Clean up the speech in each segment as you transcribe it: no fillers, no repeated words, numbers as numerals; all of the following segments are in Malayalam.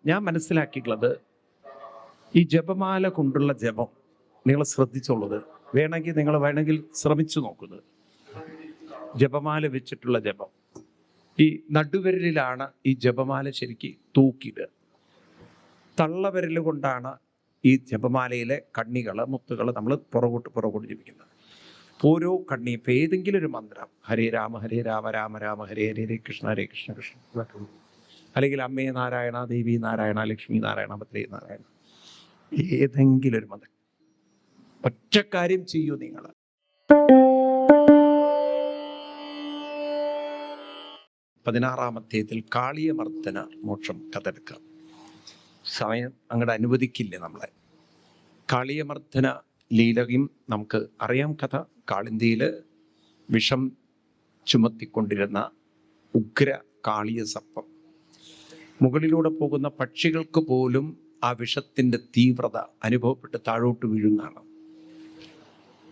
ഞാൻ മനസ്സിലാക്കിയിട്ടുള്ളത്, ഈ ജപമാല കൊണ്ടുള്ള ജപം നിങ്ങൾ ശ്രദ്ധിച്ചുള്ളത്, വേണമെങ്കിൽ ശ്രമിച്ചു നോക്കുന്നത്. ജപമാല വെച്ചിട്ടുള്ള ജപം, ഈ നടുവിരലിലാണ് ഈ ജപമാല ശരിക്ക് തൂക്കിയിടുക. തള്ളവിരൽ കൊണ്ടാണ് ഈ ജപമാലയിലെ കണ്ണികൾ, മുത്തുകൾ നമ്മൾ പുറകോട്ട് ജപിക്കുന്നത്. ഓരോ കണ്ണി, ഇപ്പം ഏതെങ്കിലും ഒരു മന്ത്രം, ഹരേ രാമ രാമ രാമ ഹരേ ഹരേ, ഹരേ കൃഷ്ണ കൃഷ്ണ, അല്ലെങ്കിൽ അമ്മേ നാരായണ, ദേവി നാരായണ, ലക്ഷ്മി നാരായണ, ഭദ്രേ നാരായണ, ഏതെങ്കിലും ഒരു മന്ത്രം ഒറ്റക്കാര്യം ചെയ്യൂ നിങ്ങൾ. 16-ാം അധ്യായത്തിൽ കാളിയമർദ്ദന മോക്ഷം കഥ എടുക്കാം. സമയം അങ്ങോട്ട് അനുവദിക്കില്ല നമ്മളെ. കാളിയമർദ്ദന ലീലയും നമുക്ക് അറിയാം കഥ. കാളിന്തിയിൽ വിഷം ചുമത്തിക്കൊണ്ടിരുന്ന ഉഗ്ര കാളിയ സർപ്പം, മുകളിലൂടെ പോകുന്ന പക്ഷികൾക്ക് പോലും ആ വിഷത്തിൻ്റെ തീവ്രത അനുഭവപ്പെട്ട് താഴോട്ട് വീഴുന്നതാണ്.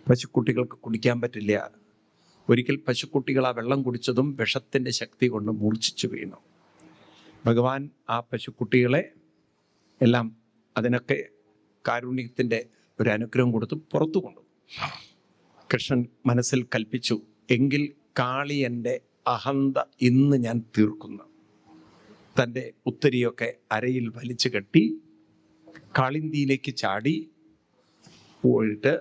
പശുക്കുട്ടികൾക്ക് കുടിക്കാൻ പറ്റില്ല. ഒരിക്കൽ പശുക്കുട്ടികൾ ആ വെള്ളം കുടിച്ചതും വിഷത്തിൻ്റെ ശക്തി കൊണ്ട് മൂർച്ഛിച്ചു വീണു. ഭഗവാൻ ആ പശുക്കുട്ടികളെ എല്ലാം അതിനൊക്കെ കാരുണ്യത്തിൻ്റെ ഒരു അനുഗ്രഹം കൊടുത്ത് പുറത്തു കൊണ്ടു. കൃഷ്ണൻ മനസ്സിൽ കൽപ്പിച്ചു, എങ്കിൽ കാളിയൻ്റെ അഹന്ത ഇന്ന് ഞാൻ തീർക്കുന്നു. തൻ്റെ ഉത്തരിയൊക്കെ അരയിൽ വലിച്ചു കെട്ടി കാളിന്തിയിലേക്ക് ചാടി പോയിട്ട്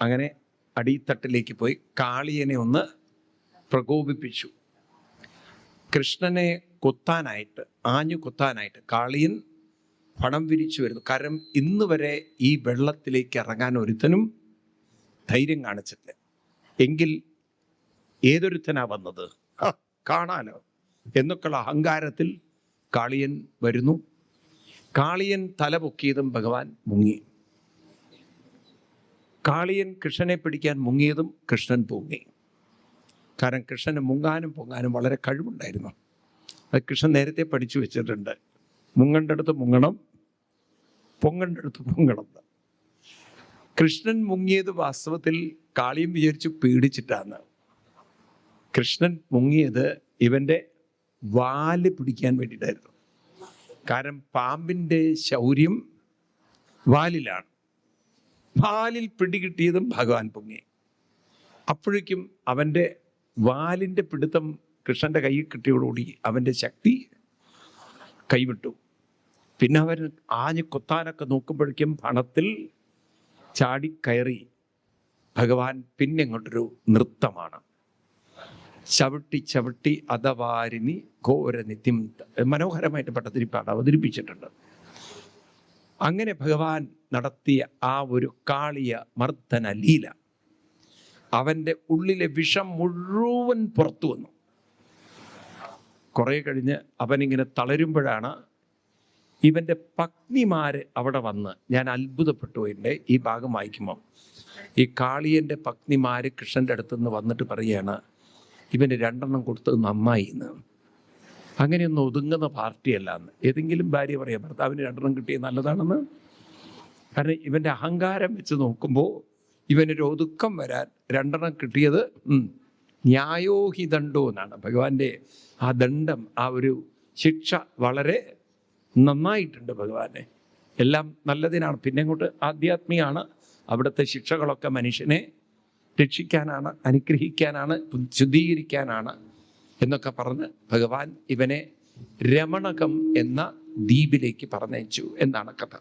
അങ്ങനെ അടിത്തട്ടിലേക്ക് പോയി കാളിയനെ ഒന്ന് പ്രകോപിപ്പിച്ചു. കൃഷ്ണനെ കൊത്താനായിട്ട്, ആഞ്ഞു കൊത്താനായിട്ട് കാളിയൻ പണം വിരിച്ചു വരുന്നു. കാരണം ഇന്ന് വരെ ഈ വെള്ളത്തിലേക്ക് ഇറങ്ങാൻ ഒരുത്തനും ധൈര്യം കാണിച്ചിട്ടില്ല. എങ്കിൽ ഏതൊരുത്തനാ വന്നത്, കാണാനോ എന്നൊക്കെയുള്ള അഹങ്കാരത്തിൽ കാളിയൻ വരുന്നു. കാളിയൻ തല പൊക്കിയതും ഭഗവാൻ മുങ്ങി. കാളിയൻ കൃഷ്ണനെ പിടിക്കാൻ മുങ്ങിയതും കൃഷ്ണൻ പൊങ്ങി. കാരണം കൃഷ്ണന് മുങ്ങാനും പൊങ്ങാനും വളരെ കഴിവുണ്ടായിരുന്നു. അത് കൃഷ്ണൻ നേരത്തെ പഠിച്ചു വെച്ചിട്ടുണ്ട്. മുങ്ങണ്ടടുത്ത് മുങ്ങണം, പൊങ്ങണ്ടടുത്ത് പൊങ്ങണം. കൃഷ്ണൻ മുങ്ങിയത് വാസ്തവത്തിൽ കാളിയൻ വിചാരിച്ചു പേടിച്ചിട്ടാണ്. കൃഷ്ണൻ മുങ്ങിയത് ഇവൻ്റെ വാല് പിടിക്കാൻ വേണ്ടിയിട്ടായിരുന്നു. കാരണം പാമ്പിൻ്റെ ശൗര്യം വാലിലാണ്. വാലിൽ പിടികിട്ടിയതും ഭഗവാൻ പൊങ്ങി. അപ്പോഴേക്കും അവൻ്റെ വാലിൻ്റെ പിടുത്തം കൃഷ്ണൻ്റെ കയ്യിൽ കിട്ടിയോടുകൂടി അവൻ്റെ ശക്തി കൈവിട്ടു. പിന്നെ അവൻ ആഞ്ഞു കൊത്താനൊക്കെ നോക്കുമ്പോഴേക്കും പണത്തിൽ ചാടിക്കയറി. ഭഗവാൻ പിന്നെ അങ്ങോട്ടൊരു നൃത്തമാണ്. ചവിട്ടി ചവിട്ടി അധവാരിണി ഘോര നിത്യം, മനോഹരമായിട്ട് പട്ടത്തിരിപ്പാട് അവതരിപ്പിച്ചിട്ടുണ്ട്. അങ്ങനെ ഭഗവാൻ നടത്തിയ ആ ഒരു കാളിയ മർദ്ദന ലീല, അവൻ്റെ ഉള്ളിലെ വിഷം മുഴുവൻ പുറത്തു വന്നു. കുറെ കഴിഞ്ഞ് അവനിങ്ങനെ തളരുമ്പോഴാണ് ഇവൻ്റെ പത്നിമാര് അവിടെ വന്ന്, ഞാൻ അത്ഭുതപ്പെട്ടു. എൻ്റെ ഈ ഭാഗം വായിക്കുമ്പോൾ ഈ കാളിയൻ്റെ പത്നിമാര് കൃഷ്ണൻ്റെ അടുത്തുനിന്ന് വന്നിട്ട് പറയുകയാണ്, ഇവന് 2 കൊടുത്തത് നന്നായി എന്ന്. അങ്ങനെയൊന്നും ഒതുങ്ങുന്ന പാർട്ടിയല്ല എന്ന്. ഏതെങ്കിലും ഭാര്യ പറയാം ഭർത്താവിന് 2 കിട്ടിയത് നല്ലതാണെന്ന്. കാരണം ഇവൻ്റെ അഹങ്കാരം വെച്ച് നോക്കുമ്പോൾ ഇവനൊരു ഒതുക്കം വരാൻ 2 കിട്ടിയത് ന്യായോഹിദണ്ഡോ എന്നാണ്. ഭഗവാന്റെ ആ ദണ്ഡം, ആ ഒരു ശിക്ഷ വളരെ നന്നായിട്ടുണ്ട് ഭഗവാനെ. എല്ലാം നല്ലതിനാണ്. പിന്നെ അങ്ങോട്ട് ആധ്യാത്മികമാണ്. അവിടുത്തെ ശിക്ഷകളൊക്കെ മനുഷ്യനെ രക്ഷിക്കാനാണ്, അനുഗ്രഹിക്കാനാണ്, ശുദ്ധീകരിക്കാനാണ് എന്നൊക്കെ പറഞ്ഞ് ഭഗവാൻ ഇവനെ രമണകം എന്ന ദ്വീപിലേക്ക് പറഞ്ഞയച്ചു എന്നാണ് കഥ.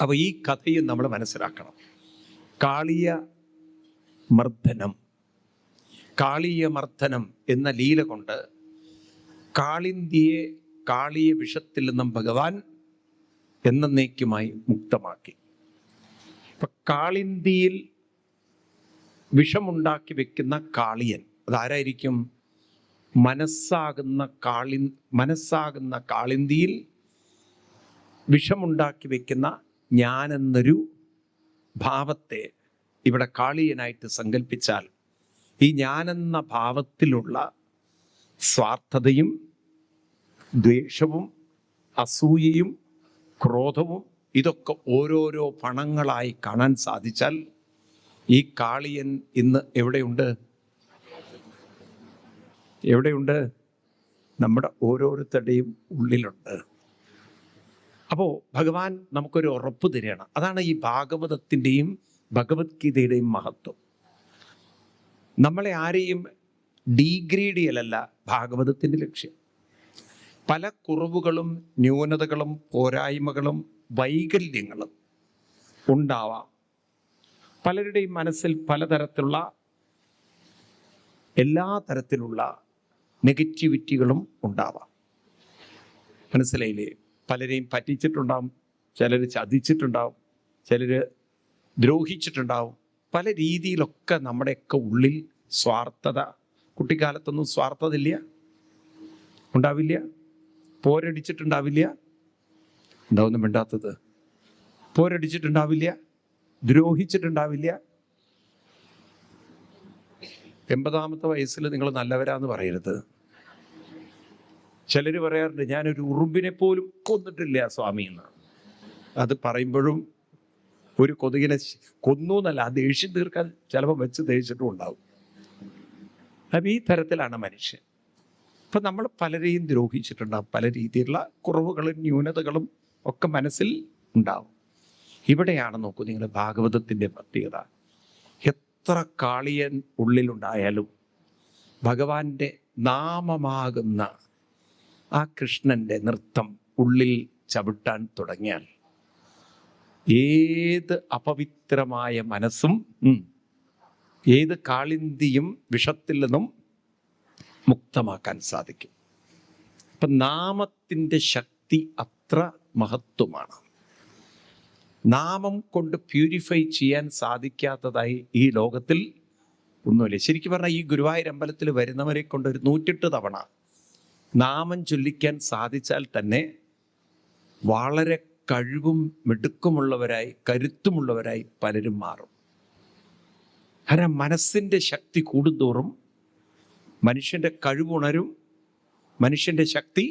അപ്പോൾ ഈ കഥയും നമ്മൾ മനസ്സിലാക്കണം. കാളിയ മർദ്ദനം എന്ന ലീല കൊണ്ട് കാളിന്തിയെ കാളിയ വിഷത്തിൽ നിന്നും ഭഗവാൻ എന്നേക്കുമായി മുക്തമാക്കി. ഇപ്പം കാളിന്തിയിൽ വിഷമുണ്ടാക്കി വെക്കുന്ന കാളിയൻ അതാരായിരിക്കും? മനസ്സാകുന്ന കാളിന്തിയിൽ വിഷമുണ്ടാക്കി വെക്കുന്ന ഞാനെന്നൊരു ഭാവത്തെ ഇവിടെ കാളിയനായിട്ട് സങ്കല്പിച്ചാൽ, ഈ ഞാനെന്ന ഭാവത്തിലുള്ള സ്വാർത്ഥതയും ദ്വേഷവും അസൂയയും ക്രോധവും ഇതൊക്കെ ഓരോരോ പണങ്ങളായി കാണാൻ സാധിച്ചാൽ, ഈ കാളിയൻ ഇന്ന് എവിടെയുണ്ട്? നമ്മുടെ ഓരോരുത്തരുടെയും ഉള്ളിലുണ്ട്. അപ്പോൾ ഭഗവാൻ നമുക്കൊരു ഉറപ്പ് തരികയാണ്. അതാണ് ഈ ഭാഗവതത്തിൻ്റെയും ഭഗവത്ഗീതയുടെയും മഹത്വം. നമ്മളെ ആരെയും ഡീഗ്രേഡ് ചെയ്യലല്ല ഭാഗവതത്തിൻ്റെ ലക്ഷ്യം. പല കുറവുകളും ന്യൂനതകളും പോരായ്മകളും വൈകല്യങ്ങളും ഉണ്ടാവാം. പലരുടെയും മനസ്സിൽ പലതരത്തിലുള്ള എല്ലാ തരത്തിലുള്ള നെഗറ്റിവിറ്റികളും ഉണ്ടാവാം. മനസ്സിലായില്ലേ? പലരെയും പറ്റിച്ചിട്ടുണ്ടാവും, ചിലർ ചതിച്ചിട്ടുണ്ടാവും, ചിലർ ദ്രോഹിച്ചിട്ടുണ്ടാവും. പല രീതിയിലൊക്കെ നമ്മുടെയൊക്കെ ഉള്ളിൽ സ്വാർത്ഥത, കുട്ടിക്കാലത്തൊന്നും സ്വാർത്ഥത ഇല്ല, ഉണ്ടാവില്ല, പോരടിച്ചിട്ടുണ്ടാവില്ല. എന്താവുന്നു മിണ്ടാത്തത്? പോരടിച്ചിട്ടുണ്ടാവില്ല, ദ്രോഹിച്ചിട്ടുണ്ടാവില്ല. 80ാമത്തെ വയസ്സിൽ നിങ്ങൾ നല്ലവരാന്ന് പറയരുത്. ചിലർ പറയാറുണ്ട്, ഞാനൊരു ഉറുമ്പിനെ പോലും കൊന്നിട്ടില്ല സ്വാമി എന്ന്. അത് പറയുമ്പോഴും ഒരു കൊതുകിനെ കൊന്നു എന്നല്ല, ആ ദേഷ്യം തീർക്കാൻ ചിലപ്പോൾ വെച്ച് ദേഷ്യത്തും ഉണ്ടാവും. അപ്പം ഈ തരത്തിലാണ് മനുഷ്യൻ. അപ്പം നമ്മൾ പലരെയും ദ്രോഹിച്ചിട്ടുണ്ടാകും, പല രീതിയിലുള്ള കുറവുകളും ന്യൂനതകളും ഒക്കെ മനസ്സിൽ ഉണ്ടാവും. ഇവിടെയാണ് നോക്കൂ നിങ്ങൾ ഭാഗവതത്തിൻ്റെ പ്രത്യേകത. എത്ര കാളിയൻ ഉള്ളിലുണ്ടായാലും ഭഗവാന്റെ നാമമാകുന്ന ആ കൃഷ്ണൻ്റെ നൃത്തം ഉള്ളിൽ ചവിട്ടാൻ തുടങ്ങിയാൽ ഏത് അപവിത്രമായ മനസ്സും ഏത് കാളിന്തിയും വിഷത്തിൽ നിന്നും മുക്തമാക്കാൻ സാധിക്കും. അപ്പം നാമത്തിൻ്റെ ശക്തി അത്ര മഹത്വമാണ്. നാമം കൊണ്ട് പ്യൂരിഫൈ ചെയ്യാൻ സാധിക്കാത്തതായി ഈ ലോകത്തിൽ ഒന്നുമില്ല. ശരിക്കും പറഞ്ഞാൽ ഈ ഗുരുവായൂർ അമ്പലത്തിൽ വരുന്നവരെ കൊണ്ട് ഒരു 108 തവണ നാമം ചൊല്ലിക്കാൻ സാധിച്ചാൽ തന്നെ വളരെ കഴിവും മിടുക്കുമുള്ളവരായി കരുത്തുമുള്ളവരായി പലരും മാറും. കാരണം മനസ്സിൻ്റെ ശക്തി കൂടുന്തോറും മനുഷ്യൻ്റെ കഴിവുണരും, മനുഷ്യൻ്റെ ശക്തി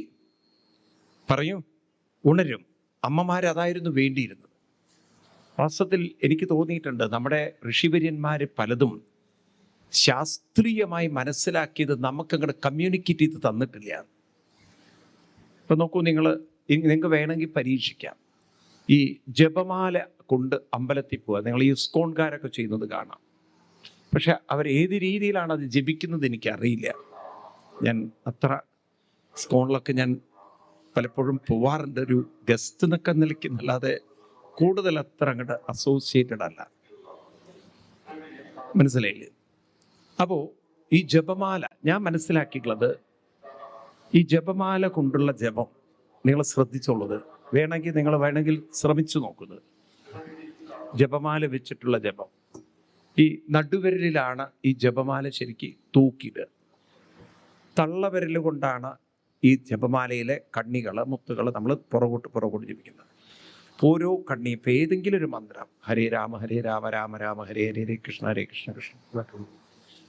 ഉണരും. അമ്മമാരതായിരുന്നു വേണ്ടിയിരുന്നത്. വാസ്തവത്തിൽ എനിക്ക് തോന്നിയിട്ടുണ്ട്, നമ്മുടെ ഋഷിവര്യന്മാർ പലതും ശാസ്ത്രീയമായി മനസ്സിലാക്കിയത് നമുക്കങ്ങോട്ട് കമ്മ്യൂണിക്കേറ്റ് ചെയ്ത് തന്നിട്ടില്ല. ഇപ്പം നോക്കൂ, നിങ്ങൾക്ക് വേണമെങ്കിൽ പരീക്ഷിക്കാം. ഈ ജപമാല കൊണ്ട് അമ്പലത്തിൽ പോവുക. നിങ്ങൾ ഈ ഇസ്കോൺകാരൊക്കെ ചെയ്യുന്നത് കാണാം. പക്ഷെ അവർ ഏത് രീതിയിലാണ് അത് ജപിക്കുന്നത് എനിക്കറിയില്ല. ഞാൻ അത്ര ഇസ്കോണിലൊക്കെ ഞാൻ പലപ്പോഴും പോവാറുണ്ട്, ഒരു ഗസ്റ്റ് എന്നൊക്കെ നിലയ്ക്കുന്നല്ലാതെ കൂടുതൽ അത്ര അങ്ങോട്ട് അസോസിയേറ്റഡ് അല്ല. മനസ്സിലായില്ലേ? അപ്പോൾ ഈ ജപമാല ഞാൻ മനസ്സിലാക്കിയിട്ടുള്ളത്, ഈ ജപമാല കൊണ്ടുള്ള ജപം നിങ്ങൾ ശ്രദ്ധിച്ചുള്ളത്, വേണമെങ്കിൽ ശ്രമിച്ചു നോക്കുന്നത്. ജപമാല വെച്ചിട്ടുള്ള ജപം, ഈ നടുവിരലിലാണ് ഈ ജപമാല ശരിക്ക് തൂക്കിയിടുക. തള്ളവിരൽ കൊണ്ടാണ് ഈ ജപമാലയിലെ കണ്ണികൾ മുത്തുകൾ നമ്മൾ പുറകോട്ട് ജപിക്കുന്നത്. ഓരോ കണ്ണി ഇപ്പം ഏതെങ്കിലും ഒരു മന്ത്രം, ഹരേ രാമ രാമ രാമ ഹരേ ഹരേ ഹരേ കൃഷ്ണ കൃഷ്ണ,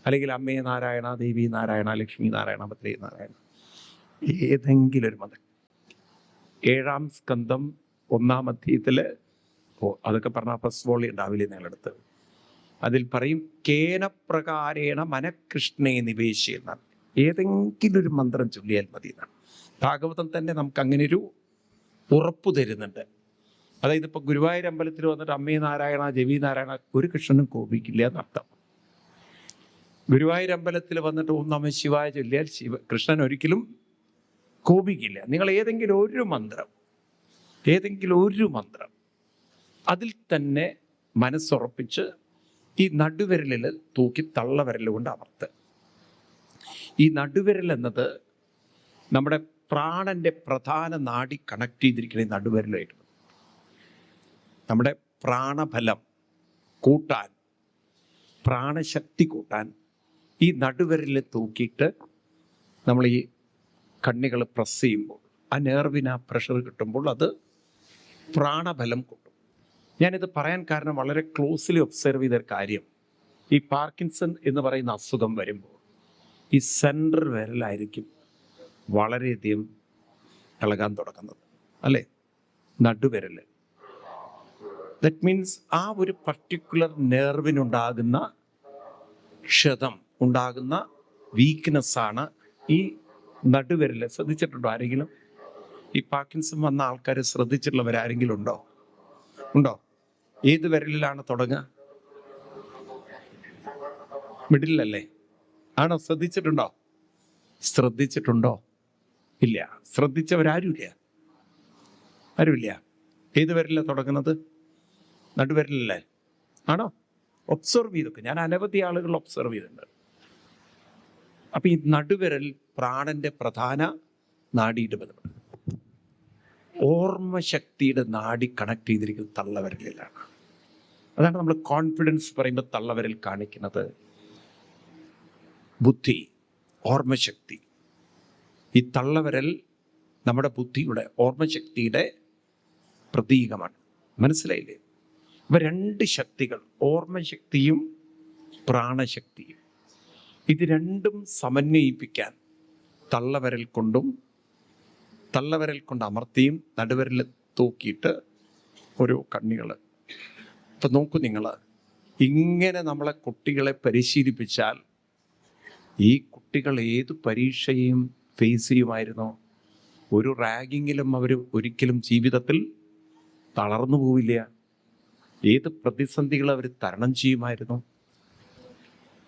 അല്ലെങ്കിൽ അമ്മേ നാരായണ, ദേവി നാരായണ, ലക്ഷ്മി നാരായണ, ഭദ്രേ നാരായണ, ഏതെങ്കിലും ഒരു മന്ത്രം. 7ാം സ്കന്ധം 1ാം അധ്യായത്തിൽ അതൊക്കെ പറഞ്ഞാൽ ഫസ്റ്റ് വോളി ഉണ്ടാവില്ലേ നിങ്ങളടുത്ത്. അതിൽ പറയും, കേനപ്രകാരേണ മനകൃഷ്ണേ നിവേശ്യ എന്നാണ്. ഏതെങ്കിലും ഒരു മന്ത്രം ചൊല്ലിയാൽ മതി എന്നാണ്. ഭാഗവതം തന്നെ നമുക്ക് അങ്ങനെ ഒരു ഉറപ്പ് തരുന്നുണ്ട്. അതായത് ഇപ്പോൾ ഗുരുവായൂർ അമ്പലത്തിൽ വന്നിട്ട് അമ്മേ നാരായണ, ജവി നാരായണ, ഒരു കൃഷ്ണനും കോപിക്കില്ല എന്നർത്ഥം. ഗുരുവായൂർ അമ്പലത്തിൽ വന്നിട്ട് ഓം നമഃ ശിവായ ചൊല്ലിയാൽ കൃഷ്ണൻ ഒരിക്കലും കോപിക്കില്ല. നിങ്ങൾ ഏതെങ്കിലും ഒരു മന്ത്രം അതിൽ തന്നെ മനസ്സുറപ്പിച്ച് ഈ നടുവിരലിൽ തൂക്കി തള്ളവിരൽ കൊണ്ട് അമർത്ത്. ഈ നടുവിരൽ എന്നത് നമ്മുടെ പ്രാണന്റെ പ്രധാന നാഡി കണക്ട് ചെയ്തിരിക്കുന്ന ഈ നടുവിരലായിട്ട് നമ്മുടെ പ്രാണബലം കൂട്ടാൻ, പ്രാണശക്തി കൂട്ടാൻ ഈ നടുവിരലിൽ തൂക്കിയിട്ട് നമ്മൾ ഈ കണ്ണികൾ പ്രസ് ചെയ്യുമ്പോൾ ആ നെർവിന് ആ പ്രഷർ കിട്ടുമ്പോൾ അത് പ്രാണബലം കൂട്ടും. ഞാനിത് പറയാൻ കാരണം വളരെ ക്ലോസ്ലി ഒബ്സർവ് ചെയ്തൊരു കാര്യം, ഈ പാർക്കിൻസൺ എന്ന് പറയുന്ന അസുഖം വരുമ്പോൾ ഈ സെൻട്രൽ വിരലായിരിക്കും വളരെയധികം ഇളകാൻ തുടങ്ങുന്നത്, അല്ലേ? നടുവിരൽ. ദറ്റ് മീൻസ് ആ ഒരു പർട്ടിക്കുലർ നെർവിനുണ്ടാകുന്ന ക്ഷതം, ഉണ്ടാകുന്ന വീക്ക്നെസ്സാണ് ഈ നടുവിരൽ. ശ്രദ്ധിച്ചിട്ടുണ്ടോ ആരെങ്കിലും? ഈ പാർക്കിൻസൺ വന്ന ആൾക്കാർ ശ്രദ്ധിച്ചിട്ടുള്ളവരാരെങ്കിലും ഉണ്ടോ? ഏത് വിരലിലാണ് തുടങ്ങുക? മിഡിലല്ലേ? ആണോ? ശ്രദ്ധിച്ചിട്ടുണ്ടോ? ഇല്ല. ശ്രദ്ധിച്ചവരാരുമില്ല. ഏത് വിരലിലാണ് തുടങ്ങുന്നത്? നടുവിരലല്ലേ? ആണോ? ഒബ്സർവ് ചെയ്തൊക്കെ ഞാൻ അനവധി ആളുകൾ ഒബ്സർവ് ചെയ്തിട്ടുണ്ട്. അപ്പൊ ഈ നടുവിരൽ പ്രാണന്റെ പ്രധാന നാഡിയുടെ ബന്ധം. ഓർമ്മശക്തിയുടെ നാഡി കണക്ട് ചെയ്തിരിക്കുന്നത് തള്ളവിരലിലാണ്. അതാണ് നമ്മൾ കോൺഫിഡൻസ് പറയുമ്പോൾ തള്ളവിരൽ കാണിക്കുന്നത്. ബുദ്ധി, ഓർമ്മശക്തി. ഈ തള്ളവിരൽ നമ്മുടെ ബുദ്ധിയുടെ, ഓർമ്മശക്തിയുടെ പ്രതീകമാണ്. മനസ്സിലായില്ലേ? അപ്പൊ രണ്ട് ശക്തികൾ, ഓർമ്മശക്തിയും പ്രാണശക്തിയും, ഇത് രണ്ടും സമന്വയിപ്പിക്കാൻ തള്ളവിരൽ കൊണ്ട് അമർത്തിയും നടുവിരൽ തൂക്കിയിട്ട് ഓരോ കണ്ണികൾ. ഇപ്പം നോക്കൂ നിങ്ങൾ, ഇങ്ങനെ നമ്മളെ കുട്ടികളെ പരിശീലിപ്പിച്ചാൽ ഈ കുട്ടികൾ ഏത് പരീക്ഷയും ഫേസ് ചെയ്യുമായിരുന്നോ? ഒരു റാഗിങ്ങിലും അവർ ഒരിക്കലും ജീവിതത്തിൽ തളർന്നു പോവില്ല. ഏത് പ്രതിസന്ധികൾ അവർ തരണം ചെയ്യുമായിരുന്നു.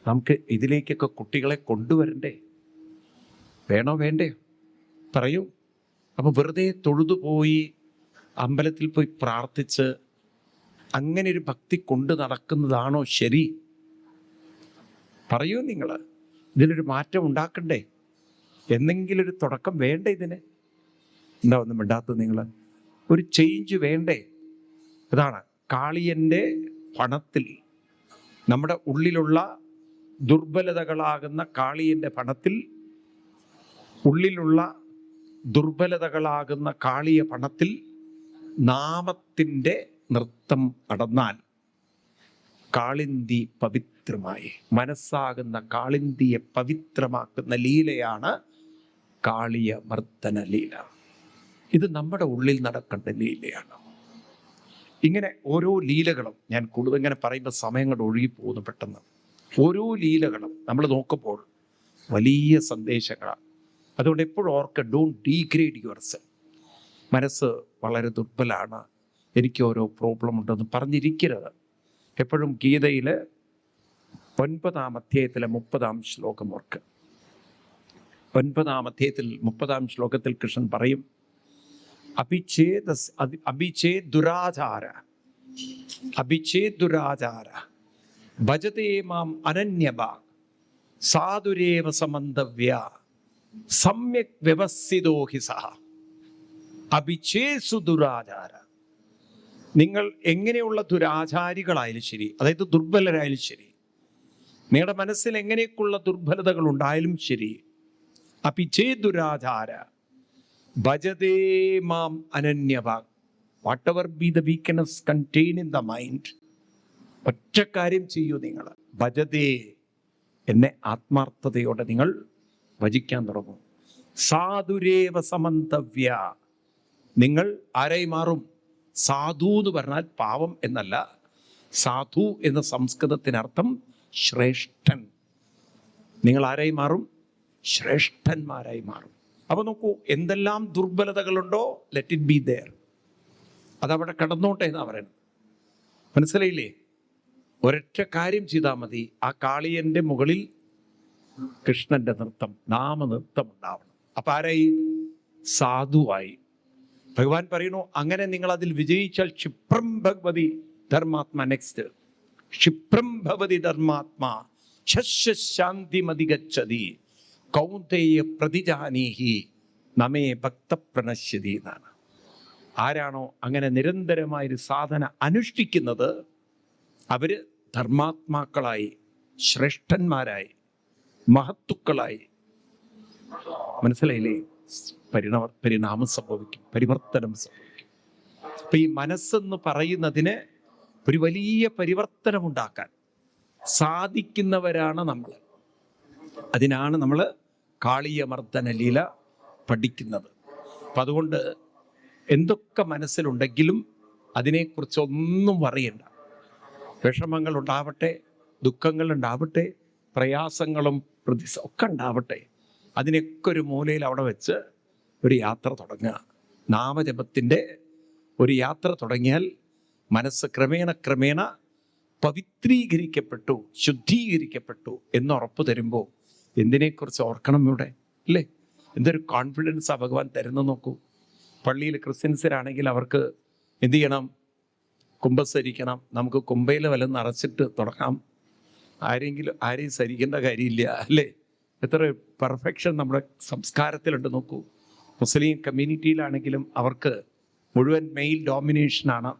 നമുക്ക് ഇതിലേക്കൊക്കെ കുട്ടികളെ കൊണ്ടുവരണ്ടേ? വേണ്ടേ? പറയൂ. അപ്പോൾ വെറുതെ തൊഴുതുപോയി അമ്പലത്തിൽ പോയി പ്രാർത്ഥിച്ച് അങ്ങനെ ഒരു ഭക്തി കൊണ്ട് നടക്കുന്നതാണോ ശരി? പറയൂ നിങ്ങൾ. ഇതിനൊരു മാറ്റം ഉണ്ടാക്കണ്ടേ? എന്തെങ്കിലും ഒരു തുടക്കം വേണ്ടേ ഇതിന്? എന്താ ഒന്നും മിണ്ടാത്തത് നിങ്ങൾ? ഒരു ചേഞ്ച് വേണ്ടേ? അതാണ് കാളിയൻ്റെ പണത്തിൽ, നമ്മുടെ ഉള്ളിലുള്ള ദുർബലതകളാകുന്ന കാളിയൻ്റെ പണത്തിൽ, ഉള്ളിലുള്ള ദുർബലതകളാകുന്ന കാളിയ പണത്തിൽ നാമത്തിൻ്റെ നൃത്തം നടന്നാൽ കാളിന്തി പവിത്രമായി, മനസ്സാകുന്ന കാളിന്തിയെ പവിത്രമാക്കുന്ന ലീലയാണ് കാളിയ മർദ്ദന ലീല. ഇത് നമ്മുടെ ഉള്ളിൽ നടക്കേണ്ട ലീലയാണ്. ഇങ്ങനെ ഓരോ ലീലകളും, ഞാൻ കൂടുതൽ ഇങ്ങനെ പറയുമ്പോൾ സമയങ്ങൾ ഒഴുകിപ്പോകുന്നു പെട്ടെന്ന്. ഓരോ ലീലകളും നമ്മൾ നോക്കുമ്പോൾ വലിയ സന്ദേശങ്ങളാണ്. അതുകൊണ്ട് എപ്പോഴും ഓർക്കുക, ഡോണ്ട് ഡീഗ്രേഡ് യുവർ സെൽഫ്. മനസ്സ് വളരെ ദുർബലാണ്, എനിക്ക് ഓരോ പ്രോബ്ലം ഉണ്ടെന്ന് പറഞ്ഞിരിക്കരുത്. എപ്പോഴും ഗീതയിൽ 9-ാം അധ്യായത്തിലെ 30-ാം ശ്ലോകം ഓർക്കുക. 9-ാം അധ്യായത്തിൽ 30-ാം ശ്ലോകത്തിൽ കൃഷ്ണൻ പറയും, അഭിഛേദ് ദുരാചാര ഭജതേ മാം അനന്യഭാഗ് സാധുരേവ സമന്തവ്യ സമ്യക് വ്യവസ്ഥിതോ ഹി സഹ. അഭിഛേസു ദുരാചാര. നിങ്ങൾ എങ്ങനെയുള്ള ദുരാചാരികളായാലും ശരി, അതായത് ദുർബലരായാലും ശരി, നിങ്ങളുടെ മനസ്സിൽ എങ്ങനെയൊക്കെയുള്ള ദുർബലതകൾ ഉണ്ടായാലും ശരി, അഭിഛേദ് ദുരാചാര ഭജതേ മാം അനന്യഭാഗ്. Whatever be the weakness contain in the mind, ഒറ്റ കാര്യം ചെയ്യൂ നിങ്ങൾ, ഭജതേ, എന്നെ ആത്മാർത്ഥതയോടെ നിങ്ങൾ ഭജിക്കാൻ തുടങ്ങും. സാധുരേവ സമന്തവ്യ, നിങ്ങൾ ആരായി മാറും? സാധു എന്ന് പറഞ്ഞാൽ പാവം എന്നല്ല. സാധു എന്ന സംസ്കൃതത്തിനർത്ഥം ശ്രേഷ്ഠൻ. നിങ്ങൾ ആരായി മാറും? ശ്രേഷ്ഠന്മാരായി മാറും. അപ്പൊ നോക്കൂ, എന്തെല്ലാം ദുർബലതകളുണ്ടോ, ലെറ്റ് ഇറ്റ് ബി ദെയർ, അതവിടെ കടന്നോട്ടെ എന്നാ പറയുന്നത്. മനസ്സിലായില്ലേ? ഒരൊറ്റ കാര്യം ചെയ്താൽ മതി, ആ കാളിയന്റെ മുകളിൽ കൃഷ്ണന്റെ നൃത്തം, നാമനൃത്തം ഉണ്ടാവണം. അപ്പൊ ആരായി? സാധുവായി. ഭഗവാൻ പറയുന്നു, അങ്ങനെ നിങ്ങൾ അതിൽ വിജയിച്ചാൽ ക്ഷിപ്രം ഭഗവതി ധർമാത്മാ. നെക്സ്റ്റ്, ക്ഷിപ്രം ഭവതി ധർമാത്മാ ശാന്തിമതി ഗച്ഛതി കൗന്ദേയ പ്രതിജാനീഹി നമേ ഭക്ത പ്രണശ്യതി എന്നാണ്. ആരാണോ അങ്ങനെ നിരന്തരമായൊരു സാധന അനുഷ്ഠിക്കുന്നത്, അവര് ധർമാത്മാക്കളായി, ശ്രേഷ്ഠന്മാരായി, മഹത്തുക്കളായി. മനസ്സിലായില്ലേ? പരിണാമം സംഭവിക്കും, പരിവർത്തനം സംഭവിക്കും. അപ്പൊ ഈ മനസ്സെന്ന് പറയുന്നതിന് ഒരു വലിയ പരിവർത്തനം ഉണ്ടാക്കാൻ സാധിക്കുന്നവരാണ് നമ്മൾ. അതിനാണ് നമ്മൾ കാളിയ മർദ്ദന ലീല പഠിക്കുന്നത്. അപ്പം അതുകൊണ്ട് എന്തൊക്കെ മനസ്സിലുണ്ടെങ്കിലും അതിനെക്കുറിച്ചൊന്നും പറയണ്ട. വിഷമങ്ങൾ ഉണ്ടാവട്ടെ, ദുഃഖങ്ങൾ ഉണ്ടാവട്ടെ, പ്രയാസങ്ങളും ഒക്കെ ഉണ്ടാവട്ടെ, അതിനൊക്കെ ഒരു മൂലയിൽ അവിടെ വെച്ച് ഒരു യാത്ര തുടങ്ങുക. നാമജപത്തിൻ്റെ ഒരു യാത്ര തുടങ്ങിയാൽ മനസ്സ് ക്രമേണ പവിത്രീകരിക്കപ്പെട്ടു, ശുദ്ധീകരിക്കപ്പെട്ടു എന്നുറപ്പ് തരുമ്പോൾ എന്തിനെക്കുറിച്ച് ഓർക്കണം ഇവിടെ, അല്ലേ? എന്തൊരു കോൺഫിഡൻസാണ് ഭഗവാൻ തരുന്നു നോക്കൂ. പള്ളിയിൽ ക്രിസ്ത്യൻസിനാണെങ്കിൽ അവർക്ക് എന്ത് ചെയ്യണം? കുമ്പസരിക്കണം. നമുക്ക് കുമ്പയിൽ വല്ലതും നിറച്ചിട്ട് തുടങ്ങാം. ആരെയും സരിക്കേണ്ട കാര്യമില്ല, അല്ലേ? എത്ര പെർഫെക്ഷൻ നമ്മുടെ സംസ്കാരത്തിലുണ്ട് നോക്കൂ. മുസ്ലിം കമ്മ്യൂണിറ്റിയിലാണെങ്കിലും അവർക്ക് മുഴുവൻ മെയിൽ ഡോമിനേഷനാണ്.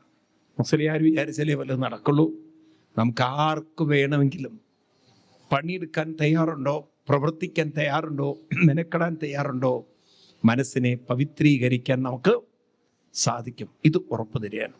മുസ്ലിംകാർ വിചാരിച്ചാലേ വല്ലതും നടക്കുള്ളൂ. നമുക്ക് ആർക്ക് വേണമെങ്കിലും പണിയെടുക്കാൻ തയ്യാറുണ്ടോ? പ്രവർത്തിക്കാൻ തയ്യാറുണ്ടോ? മെനക്കെടാൻ തയ്യാറുണ്ടോ? മനസ്സിനെ പവിത്രീകരിക്കാൻ നമുക്ക് സാധിക്കും. ഇത് ഉറപ്പ് തരികയാണ്.